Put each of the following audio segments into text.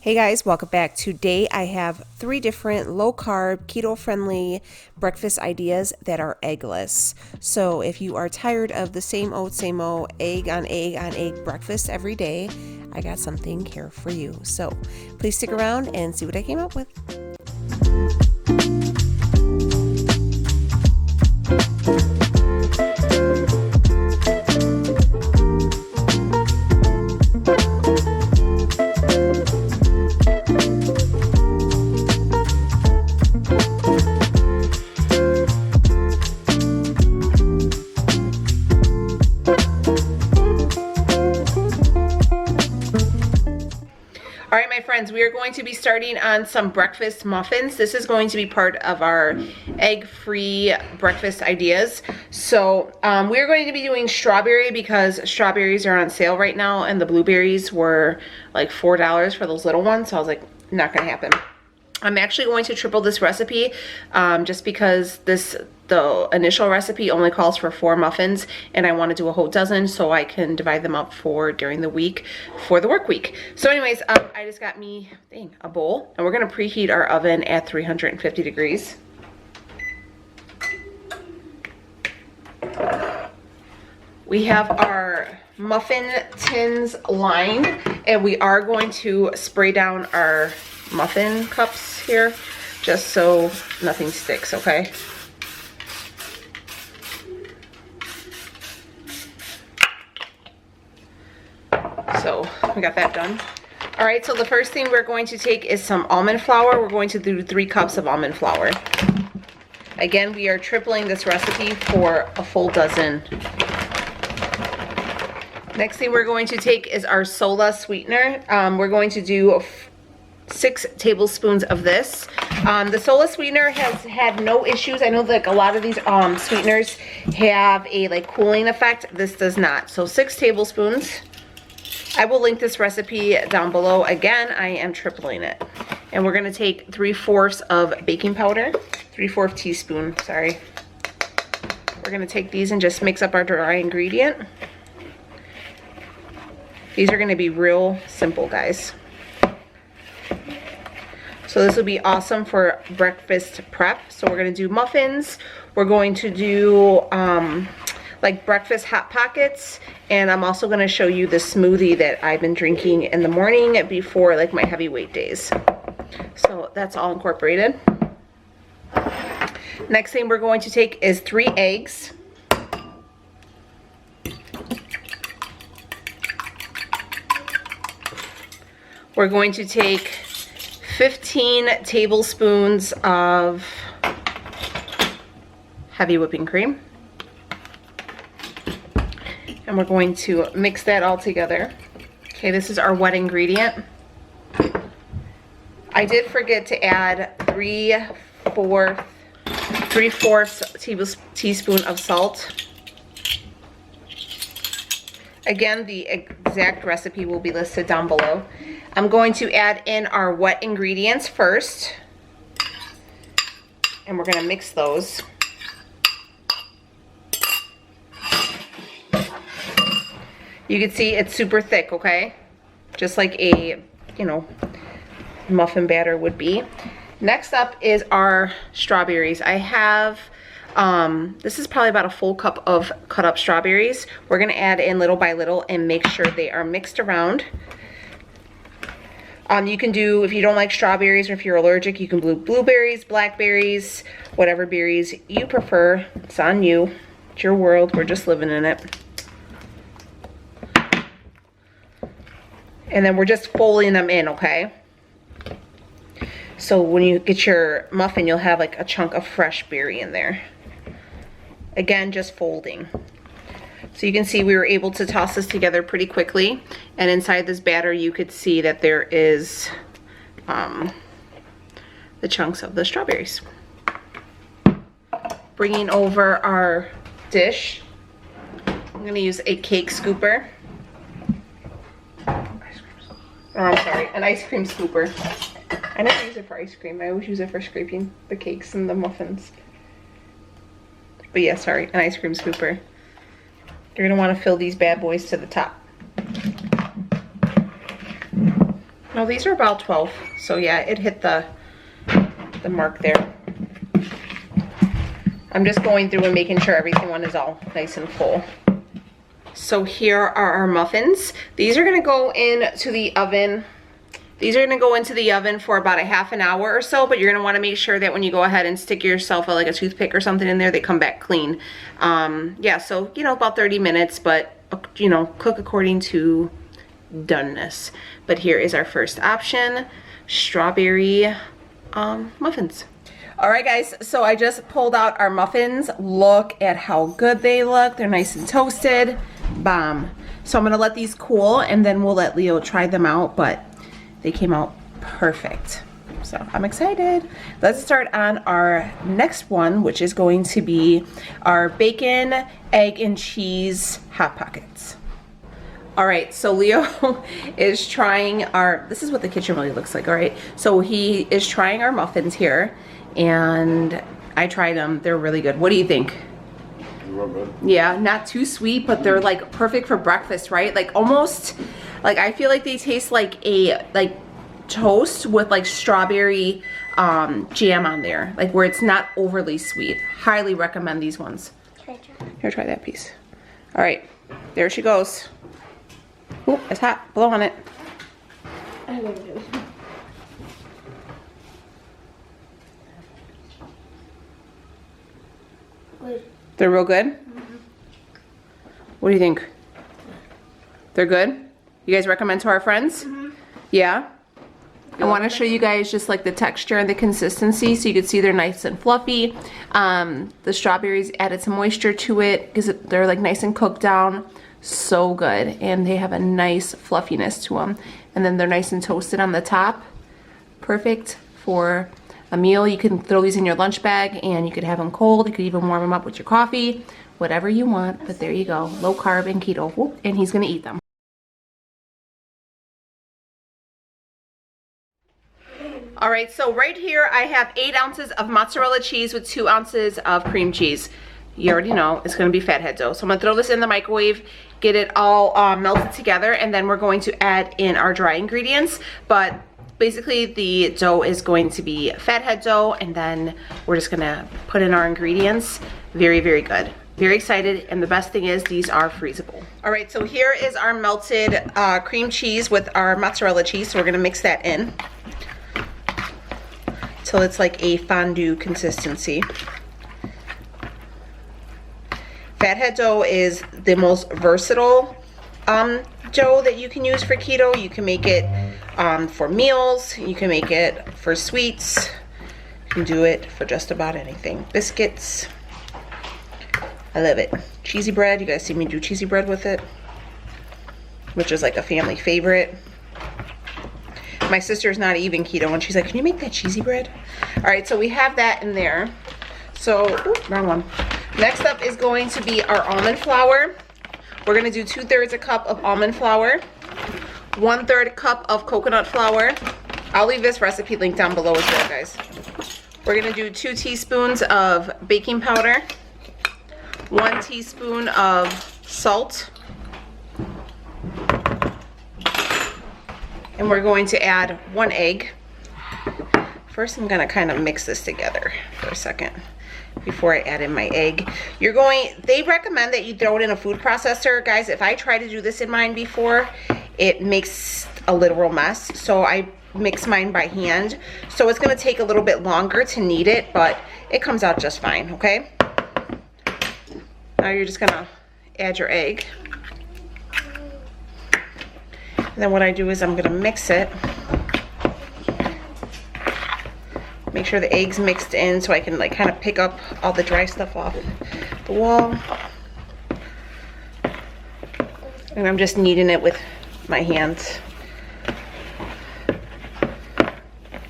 Hey guys, welcome back. Today I have 3 different low-carb, keto-friendly breakfast ideas that are eggless. So if you are tired of the same old, egg on egg breakfast every day, I got something here for you. So please stick around and see what I came up with. All right, my friends, we are going to be starting on some breakfast muffins. This is going to be part of our egg-free breakfast ideas. So we're going to be doing strawberry because strawberries are on sale right now, and the blueberries were like $4 for those little ones. So I was like, not gonna happen. I'm actually going to triple this recipe just because the initial recipe only calls for 4 muffins, and I want to do a whole dozen so I can divide them up for during the week for the work week. So anyways, I just got me a bowl, and we're going to preheat our oven at 350 degrees. We have our muffin tins lined, and we are going to spray down our muffin cups here just so nothing sticks, okay? So we got that done. All right, so the first thing we're going to take is some almond flour. We're going to do 3 cups of almond flour. Again, we are tripling this recipe for a full dozen. Next thing we're going to take is our soda sweetener. We're going to do 6 tablespoons of this. The soda sweetener has had no issues. I know like a lot of these sweeteners have a like cooling effect. This does not. So 6 tablespoons. I will link this recipe down below. Again, I am tripling it. And we're going to take 3/4 of baking powder. 3/4 teaspoon, sorry. We're going to take these and just mix up our dry ingredient. These are going to be real simple, guys. So this will be awesome for breakfast prep. So we're going to do muffins. We're going to do like breakfast hot pockets, and I'm also going to show you the smoothie that I've been drinking in the morning before like my heavyweight days. So that's all incorporated. Next thing we're going to take is 3 eggs. We're going to take 15 tablespoons of heavy whipping cream. And we're going to mix that all together. Okay, this is our wet ingredient. I did forget to add 3/4 teaspoon of salt. Again, the exact recipe will be listed down below. I'm going to add in our wet ingredients first, and we're going to mix those. You can see it's super thick, okay? Just like a, muffin batter would be. Next up is our strawberries. I have, this is probably about a full cup of cut up strawberries. We're gonna add in little by little and make sure they are mixed around. You can do, if you don't like strawberries or if you're allergic, you can do blueberries, blackberries, whatever berries you prefer. It's on you. It's your world. We're just living in it. And then we're just folding them in, okay? So when you get your muffin, you'll have like a chunk of fresh berry in there. Again, just folding. So you can see we were able to toss this together pretty quickly. And inside this batter, you could see that there is the chunks of the strawberries. Bringing over our dish, I'm gonna use a cake scooper. Oh, I'm sorry, an ice cream scooper. I never use it for ice cream. I always use it for scraping the cakes and the muffins. But yeah, sorry, an ice cream scooper. You're gonna want to fill these bad boys to the top. No, these are about 12. So yeah, it hit the mark there. I'm just going through and making sure everything is all nice and full. So here are our muffins. These are gonna go into the oven. These are gonna go into the oven for about a half an hour or so, but you're gonna wanna make sure that when you go ahead and stick yourself like a toothpick or something in there, they come back clean. Yeah, so, you know, about 30 minutes, but, you know, cook according to doneness. But here is our first option, strawberry muffins. All right, guys, so I just pulled out our muffins. Look at how good they look. They're nice and toasted. Bomb. So I'm gonna let these cool and then we'll let Leo try them out, but they came out perfect. So I'm excited. Let's start on our next one, which is going to be our bacon, egg, and cheese Hot Pockets. All right, so Leo is trying our, this is what the kitchen really looks like, all right? So he is trying our muffins here, and I tried them. They're really good. What do you think? Real good. Yeah, not too sweet, but they're like perfect for breakfast, right? Like almost, like I feel like they taste like a, like toast with like strawberry jam on there, like where it's not overly sweet. Highly recommend these ones. Can I try? Here, try that piece. All right, there she goes. Ooh, it's hot. Blow on it. I love it. Good. They're real good? Mm-hmm. What do you think? They're good? You guys recommend to our friends? Mm-hmm. Yeah? I want to show you guys just like the texture and the consistency so you can see they're nice and fluffy. The strawberries added some moisture to it because they're like nice and cooked down. So good, and they have a nice fluffiness to them, and then they're nice and toasted on the top. Perfect for a meal. You can throw these in your lunch bag and you could have them cold. You could even warm them up with your coffee, whatever you want. But there you go, low carb and keto. Whoop, and he's gonna eat them. All right, so right here I have 8 ounces of mozzarella cheese with 2 ounces of cream cheese. You already know it's gonna be fathead dough. So I'm gonna throw this in the microwave, get it all melted together, and then we're going to add in our dry ingredients. But basically the dough is going to be fathead dough, and then we're just gonna put in our ingredients. Very, very good. Very excited, and the best thing is these are freezable. All right, so here is our melted cream cheese with our mozzarella cheese. So we're gonna mix that in till it's like a fondue consistency. Fathead dough is the most versatile dough that you can use for keto. You can make it for meals, you can make it for sweets, you can do it for just about anything. Biscuits, I love it. Cheesy bread, you guys see me do cheesy bread with it, which is like a family favorite. My sister's not even keto and she's like, can you make that cheesy bread? All right, so we have that in there. So, ooh, wrong one. Next up is going to be our almond flour. We're gonna do 2/3 a cup of almond flour, 1/3 cup of coconut flour. I'll leave this recipe link down below as well, guys. We're gonna do 2 teaspoons of baking powder, 1 teaspoon of salt, and we're going to add 1 egg. First, I'm gonna kind of mix this together for a second before I add in my egg. They recommend that you throw it in a food processor. Guys, if I try to do this in mine before, it makes a literal mess. So I mix mine by hand. So it's gonna take a little bit longer to knead it, but it comes out just fine, okay? Now you're just gonna add your egg. And then what I do is I'm gonna mix it. Make sure the egg's mixed in so I can like kind of pick up all the dry stuff off the wall. And I'm just kneading it with my hands.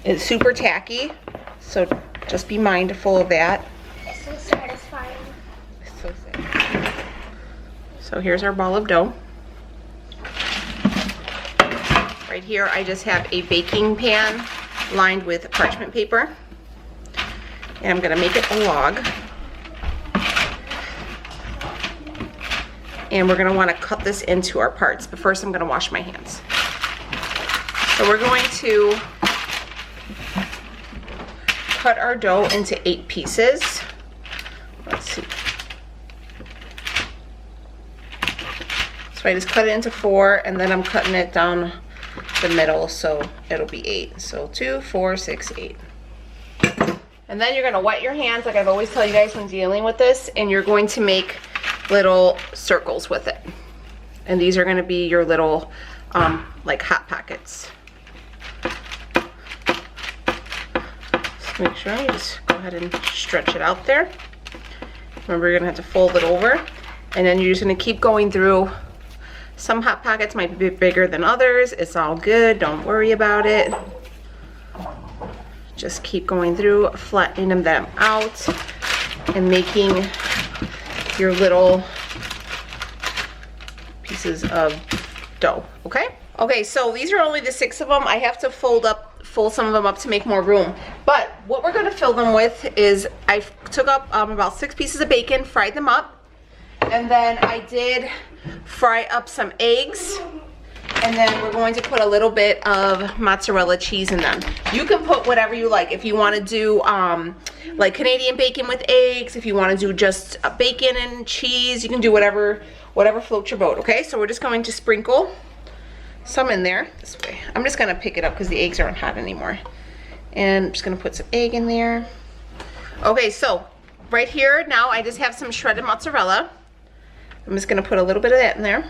It's super tacky, so just be mindful of that. It's so satisfying. It's so sad. So here's our ball of dough. Right here I just have a baking pan lined with parchment paper, and I'm gonna make it a log, and we're gonna want to cut this into our parts, but first I'm gonna wash my hands. So we're going to cut our dough into 8 pieces. Let's see. So I just cut it into 4, and then I'm cutting it down the middle, so it'll be 8. So 2, 4, 6, 8. And then you're gonna wet your hands, like I've always tell you guys when dealing with this, and you're going to make little circles with it. And these are gonna be your little, like Hot Pockets. So make sure you just go ahead and stretch it out there. Remember, you're gonna have to fold it over, and then you're just gonna keep going through. Some Hot Pockets might be bigger than others. It's all good, don't worry about it. Just keep going through, flattening them out, and making your little pieces of dough, okay? Okay, so these are only the 6 of them. I have to fold some of them up to make more room. But what we're gonna fill them with is, I took up about 6 pieces of bacon, fried them up, and then I did fry up some eggs, and then we're going to put a little bit of mozzarella cheese in them. You can put whatever you like. If you want to do like Canadian bacon with eggs, if you want to do just bacon and cheese, you can do whatever floats your boat, okay? So we're just going to sprinkle some in there this way. I'm just gonna pick it up because the eggs aren't hot anymore. And I'm just gonna put some egg in there. Okay, so right here now I just have some shredded mozzarella. I'm just gonna put a little bit of that in there.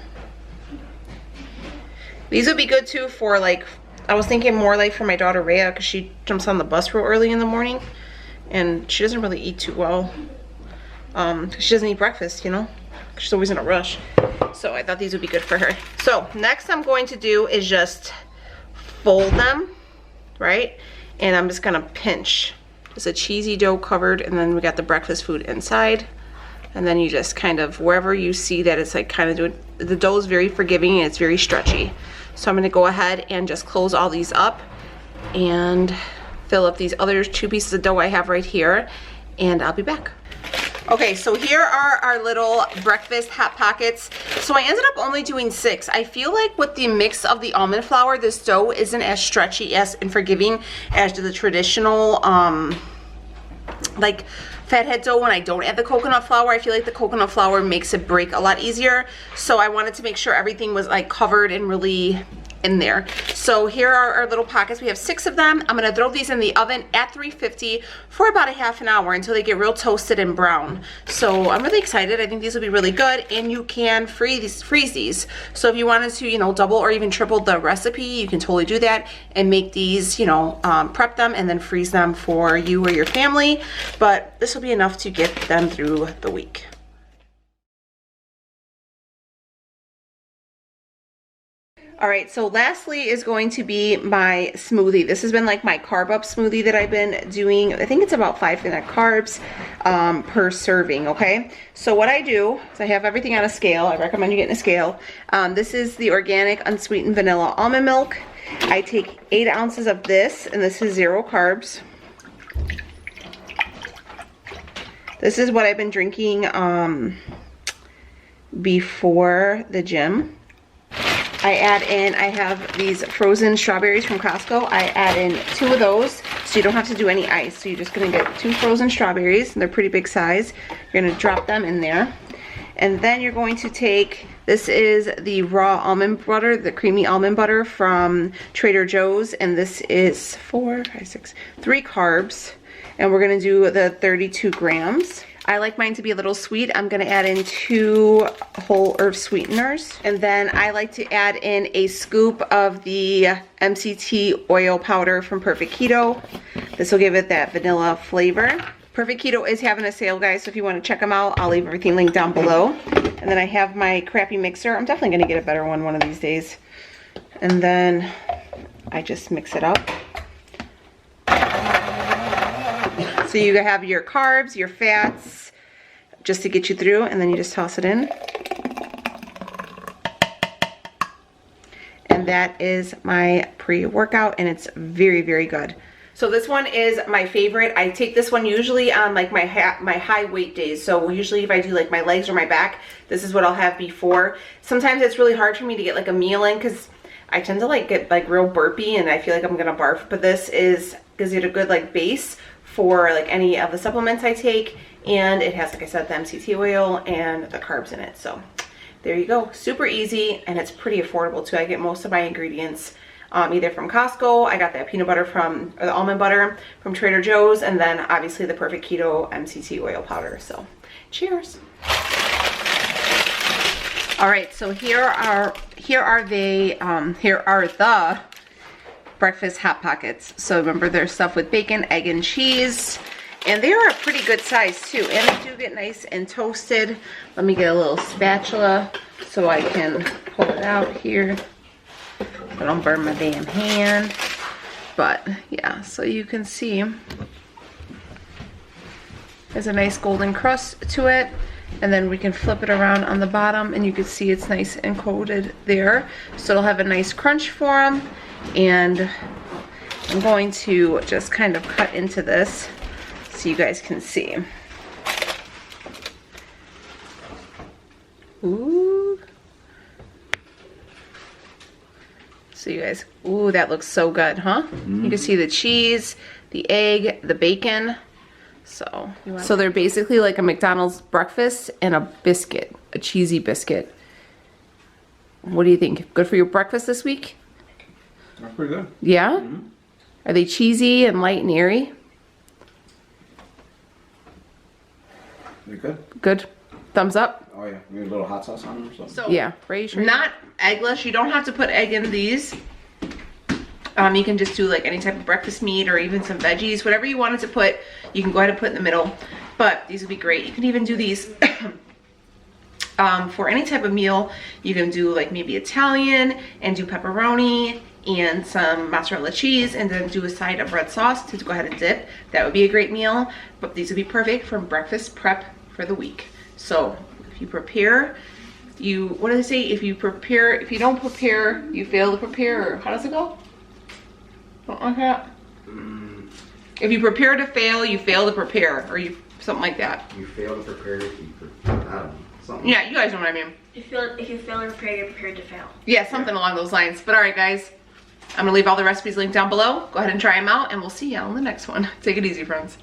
These would be good too for, like, I was thinking more like for my daughter Rhea, because she jumps on the bus real early in the morning and she doesn't really eat too well. She doesn't eat breakfast, you know, she's always in a rush. So I thought these would be good for her. So next I'm going to do is just fold them, right? And I'm just gonna pinch. It's a cheesy dough covered, and then we got the breakfast food inside. And then you just kind of, wherever you see that it's like kind of doing, the dough is very forgiving and it's very stretchy. So I'm gonna go ahead and just close all these up and fill up these other 2 pieces of dough I have right here, and I'll be back. Okay, so here are our little breakfast Hot Pockets. So I ended up only doing 6. I feel like with the mix of the almond flour, this dough isn't as stretchy and forgiving as the traditional, like fathead dough when I don't add the coconut flour. I feel like the coconut flour makes it break a lot easier. So I wanted to make sure everything was like covered and really in there. So here are our little pockets. We have 6 of them. I'm gonna throw these in the oven at 350 for about a half an hour until they get real toasted and brown. So I'm really excited. I think these will be really good, and you can freeze these. So if you wanted to, you know, double or even triple the recipe, you can totally do that and make these, you know, prep them and then freeze them for you or your family. But this will be enough to get them through the week. All right, so lastly is going to be my smoothie. This has been like my carb up smoothie that I've been doing. I think it's about 5 net carbs per serving, okay? So what I do is I have everything on a scale. I recommend you getting a scale. This is the organic unsweetened vanilla almond milk. I take 8 ounces of this, and this is 0 carbs. This is what I've been drinking before the gym. I have these frozen strawberries from Costco. I add in 2 of those, so you don't have to do any ice. So you're just gonna get 2 frozen strawberries, and they're pretty big size. You're gonna drop them in there. And then you're going to take, this is the raw almond butter, the creamy almond butter from Trader Joe's, and this is 4, 5, 6, 3 carbs. And we're gonna do the 32 grams. I like mine to be a little sweet. I'm gonna add in 2 whole earth sweeteners. And then I like to add in a scoop of the MCT oil powder from Perfect Keto. This will give it that vanilla flavor. Perfect Keto is having a sale, guys, so if you wanna check them out, I'll leave everything linked down below. And then I have my crappy mixer. I'm definitely gonna get a better one of these days. And then I just mix it up. So you have your carbs, your fats, just to get you through, and then you just toss it in. And that is my pre-workout, and it's very, very good. So this one is my favorite. I take this one usually on like my high weight days. So usually if I do like my legs or my back, this is what I'll have before. Sometimes it's really hard for me to get like a meal in because I tend to like get like real burpy and I feel like I'm gonna barf, but this gives it a good like base for like any of the supplements I take, and it has, like I said, the MCT oil and the carbs in it. So there you go, super easy, and it's pretty affordable too. I get most of my ingredients either from Costco. I got that peanut butter or the almond butter from Trader Joe's, and then obviously the Perfect Keto MCT oil powder. So cheers. All right, so here are the breakfast hot pockets. So remember, they're stuffed with bacon, egg, and cheese, and they are a pretty good size too, and they do get nice and toasted. Let me get a little spatula so I can pull it out here. I don't burn my damn hand. But yeah, so you can see there's a nice golden crust to it, and then we can flip it around on the bottom and you can see it's nice and coated there. So it'll have a nice crunch for them, and I'm going to just kind of cut into this so you guys can see. Ooh. So you guys, ooh, that looks so good, huh? You can see the cheese, the egg, the bacon. So they're basically like a McDonald's breakfast and a biscuit, a cheesy biscuit. What do you think? Good for your breakfast this week? That's pretty good. Yeah? Are they cheesy and light and airy? You good? Good. Thumbs up? Oh yeah, you need a little hot sauce on them or something? So yeah, not eggless. You don't have to put egg in these. You can just do like any type of breakfast meat or even some veggies, whatever you wanted to put, you can go ahead and put in the middle. But these would be great. You can even do these for any type of meal. You can do like maybe Italian and do pepperoni and some mozzarella cheese, and then do a side of red sauce to go ahead and dip. That would be a great meal. But these would be perfect for breakfast prep for the week. So if you prepare, what do they say? If you don't prepare, you fail to prepare. Or how does it go? Something like that. If you prepare to fail, you fail to prepare, or something like that. You fail to prepare if you I don't know, something. Yeah, you guys know what I mean. If you fail to prepare, you're prepared to fail. Yeah, something along those lines. But all right, guys, I'm gonna leave all the recipes linked down below. Go ahead and try them out, and we'll see you on the next one. Take it easy, friends.